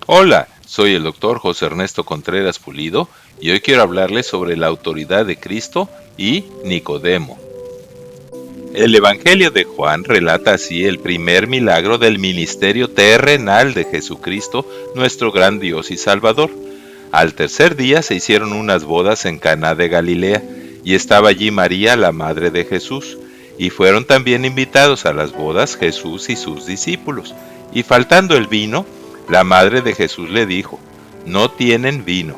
Hola, soy el doctor José Ernesto Contreras Pulido y hoy quiero hablarles sobre la autoridad de Cristo y Nicodemo. El Evangelio de Juan relata así el primer milagro del ministerio terrenal de Jesucristo, nuestro gran Dios y Salvador. Al tercer día se hicieron unas bodas en Caná de Galilea, y estaba allí María, la madre de Jesús, y fueron también invitados a las bodas Jesús y sus discípulos. Y faltando el vino, la madre de Jesús le dijo: No tienen vino.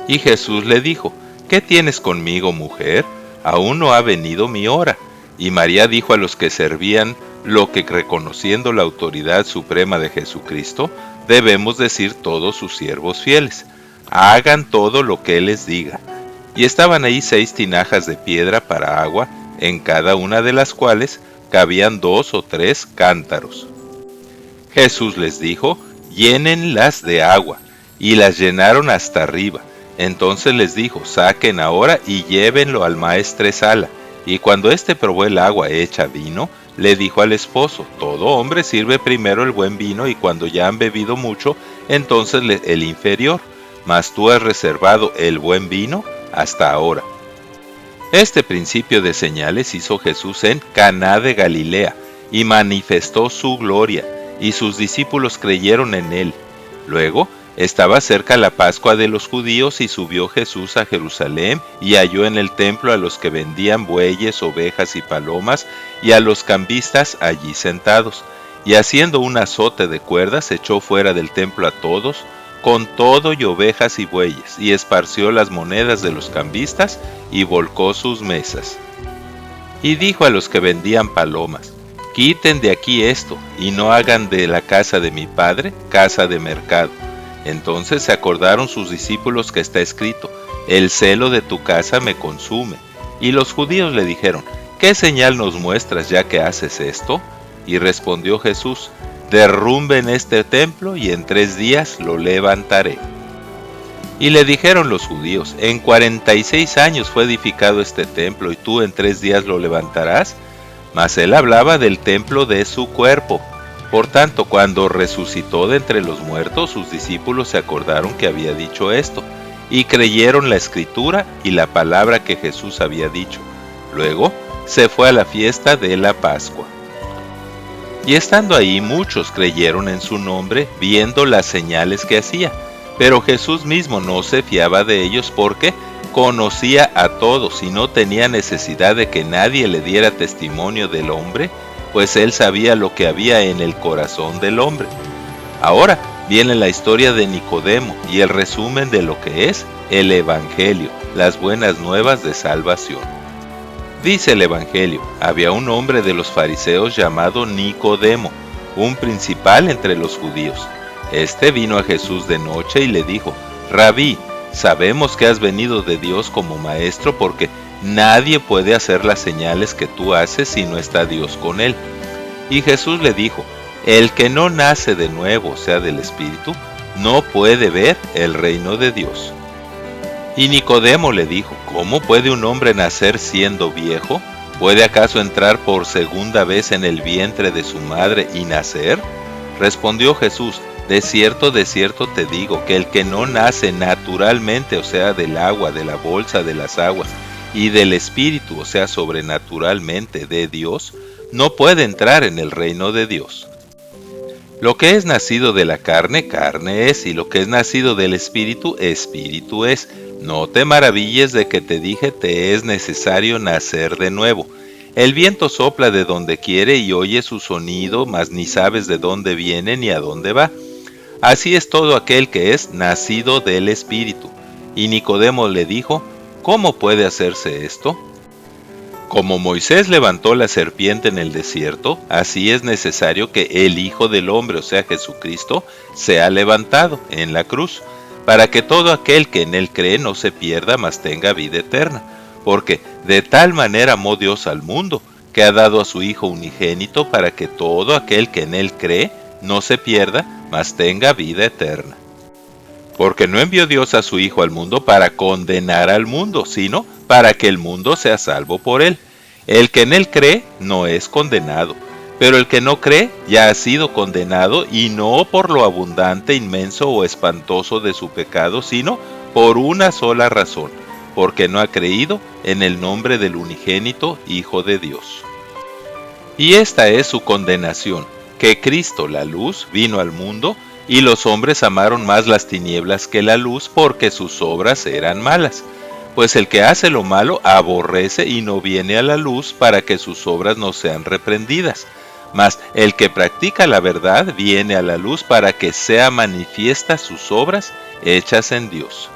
Y Jesús le dijo: ¿Qué tienes conmigo, mujer? Aún no ha venido mi hora. Y María dijo a los que servían lo que, reconociendo la autoridad suprema de Jesucristo, debemos decir todos sus siervos fieles: hagan todo lo que Él les diga. Y estaban ahí 6 tinajas de piedra para agua, en cada una de las cuales cabían 2 o 3 cántaros. Jesús les dijo: llénenlas de agua, y las llenaron hasta arriba. Entonces les dijo: saquen ahora y llévenlo al maestresala. Y cuando éste probó el agua hecha vino, le dijo al esposo: todo hombre sirve primero el buen vino, y cuando ya han bebido mucho, entonces el inferior, mas tú has reservado el buen vino hasta ahora. Este principio de señales hizo Jesús en Caná de Galilea, y manifestó su gloria, y sus discípulos creyeron en él. Luego, estaba cerca la Pascua de los judíos, y subió Jesús a Jerusalén, y halló en el templo a los que vendían bueyes, ovejas y palomas, y a los cambistas allí sentados. Y haciendo un azote de cuerdas, echó fuera del templo a todos, con todo y ovejas y bueyes, y esparció las monedas de los cambistas, y volcó sus mesas. Y dijo a los que vendían palomas: quiten de aquí esto, y no hagan de la casa de mi padre casa de mercado. Entonces se acordaron sus discípulos que está escrito: el celo de tu casa me consume. Y los judíos le dijeron: ¿qué señal nos muestras ya que haces esto? Y respondió Jesús: derrumben este templo, y en 3 días lo levantaré. Y le dijeron los judíos: en 46 años fue edificado este templo, y tú en 3 días lo levantarás. Mas él hablaba del templo de su cuerpo. Por tanto, cuando resucitó de entre los muertos, sus discípulos se acordaron que había dicho esto, y creyeron la escritura y la palabra que Jesús había dicho. Luego se fue a la fiesta de la Pascua. Y estando ahí, muchos creyeron en su nombre, viendo las señales que hacía. Pero Jesús mismo no se fiaba de ellos, porque conocía a todos y no tenía necesidad de que nadie le diera testimonio del hombre, pues él sabía lo que había en el corazón del hombre. Ahora viene la historia de Nicodemo y el resumen de lo que es el Evangelio, las buenas nuevas de salvación. Dice el Evangelio: había un hombre de los fariseos llamado Nicodemo, un principal entre los judíos. Este vino a Jesús de noche y le dijo: Rabí, sabemos que has venido de Dios como maestro, porque nadie puede hacer las señales que tú haces si no está Dios con él. Y Jesús le dijo: el que no nace de nuevo, o sea, del Espíritu, no puede ver el reino de Dios. Y Nicodemo le dijo: ¿cómo puede un hombre nacer siendo viejo? ¿Puede acaso entrar por segunda vez en el vientre de su madre y nacer? Respondió Jesús: de cierto te digo, que el que no nace naturalmente, o sea, del agua, de la bolsa de las aguas, y del Espíritu, o sea, sobrenaturalmente de Dios, no puede entrar en el reino de Dios. Lo que es nacido de la carne, carne es, y lo que es nacido del Espíritu, Espíritu es. No te maravilles de que te dije: te es necesario nacer de nuevo. El viento sopla de donde quiere y oye su sonido, mas ni sabes de dónde viene ni a dónde va. Así es todo aquel que es nacido del Espíritu. Y Nicodemo le dijo: ¿cómo puede hacerse esto? Como Moisés levantó la serpiente en el desierto, así es necesario que el Hijo del Hombre, o sea Jesucristo, sea levantado en la cruz, para que todo aquel que en él cree no se pierda, mas tenga vida eterna. Porque de tal manera amó Dios al mundo, que ha dado a su Hijo unigénito, para que todo aquel que en él cree no se pierda, mas tenga vida eterna. Porque no envió Dios a su Hijo al mundo para condenar al mundo, sino para que el mundo sea salvo por él. El que en él cree no es condenado, Pero el que no cree ya ha sido condenado, y no por lo abundante, inmenso o espantoso de su pecado, sino por una sola razón, porque no ha creído en el nombre del unigénito Hijo de Dios. Y esta es su condenación, que Cristo, la luz, vino al mundo, y los hombres amaron más las tinieblas que la luz, porque sus obras eran malas. Pues el que hace lo malo aborrece y no viene a la luz, para que sus obras no sean reprendidas. Mas el que practica la verdad viene a la luz, para que sea manifiesta sus obras hechas en Dios.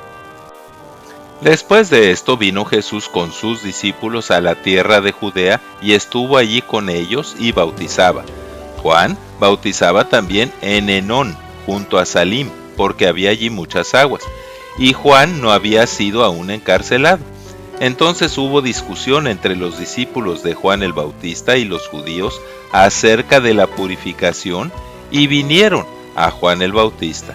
Después de esto vino Jesús con sus discípulos a la tierra de Judea, y estuvo allí con ellos y bautizaba. Juan bautizaba también en Enón, junto a Salim, porque había allí muchas aguas, y Juan no había sido aún encarcelado. Entonces hubo discusión entre los discípulos de Juan el Bautista y los judíos acerca de la purificación, y vinieron a Juan el Bautista.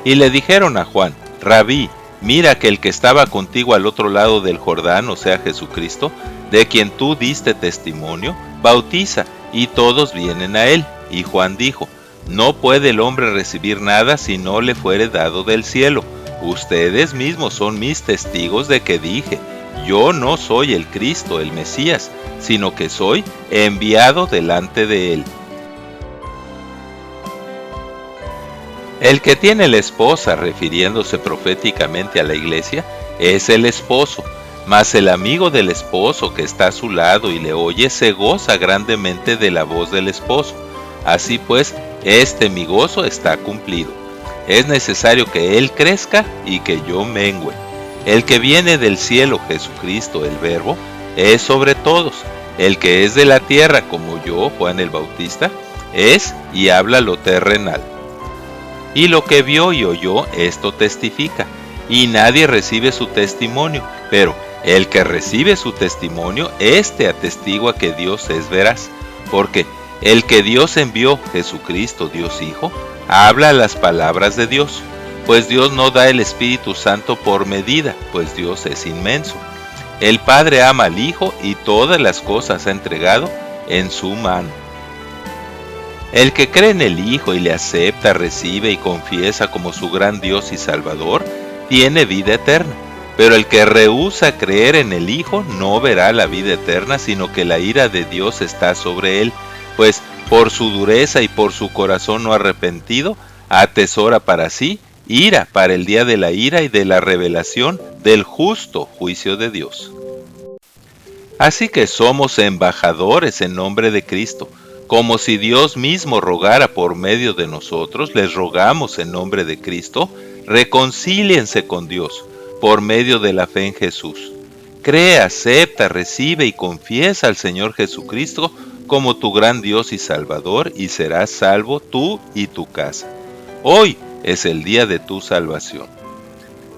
Y le dijeron a Juan: Rabí, mira que el que estaba contigo al otro lado del Jordán, o sea Jesucristo, de quien tú diste testimonio, bautiza, y todos vienen a él. Y Juan dijo: No puede el hombre recibir nada si no le fuere dado del cielo. Ustedes mismos son mis testigos de que dije: Yo no soy el Cristo, el Mesías, sino que soy enviado delante de él. El que tiene la esposa, refiriéndose proféticamente a la iglesia, es el esposo, mas el amigo del esposo que está a su lado y le oye se goza grandemente de la voz del esposo. Así pues, mi gozo está cumplido. Es necesario que él crezca y que yo mengüe. El que viene del cielo, Jesucristo, el Verbo, es sobre todos. El que es de la tierra, como yo, Juan el Bautista, es y habla lo terrenal. Y lo que vio y oyó, esto testifica, y nadie recibe su testimonio, pero el que recibe su testimonio, atestigua que Dios es veraz, porque el que Dios envió, Jesucristo, Dios Hijo, habla las palabras de Dios, pues Dios no da el Espíritu Santo por medida, pues Dios es inmenso. El Padre ama al Hijo y todas las cosas ha entregado en su mano. El que cree en el Hijo y le acepta, recibe y confiesa como su gran Dios y Salvador, tiene vida eterna. Pero el que rehúsa creer en el Hijo no verá la vida eterna, sino que la ira de Dios está sobre él, pues por su dureza y por su corazón no arrepentido, atesora para sí ira para el día de la ira y de la revelación del justo juicio de Dios. Así que somos embajadores en nombre de Cristo, como si Dios mismo rogara por medio de nosotros. Les rogamos en nombre de Cristo, reconcíliense con Dios por medio de la fe en Jesús. Cree, acepta, recibe y confiesa al Señor Jesucristo como tu gran Dios y Salvador, y serás salvo tú y tu casa. Hoy es el día de tu salvación.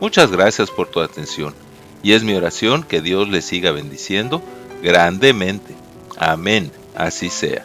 Muchas gracias por tu atención, y es mi oración que Dios les siga bendiciendo grandemente. Amén, así sea.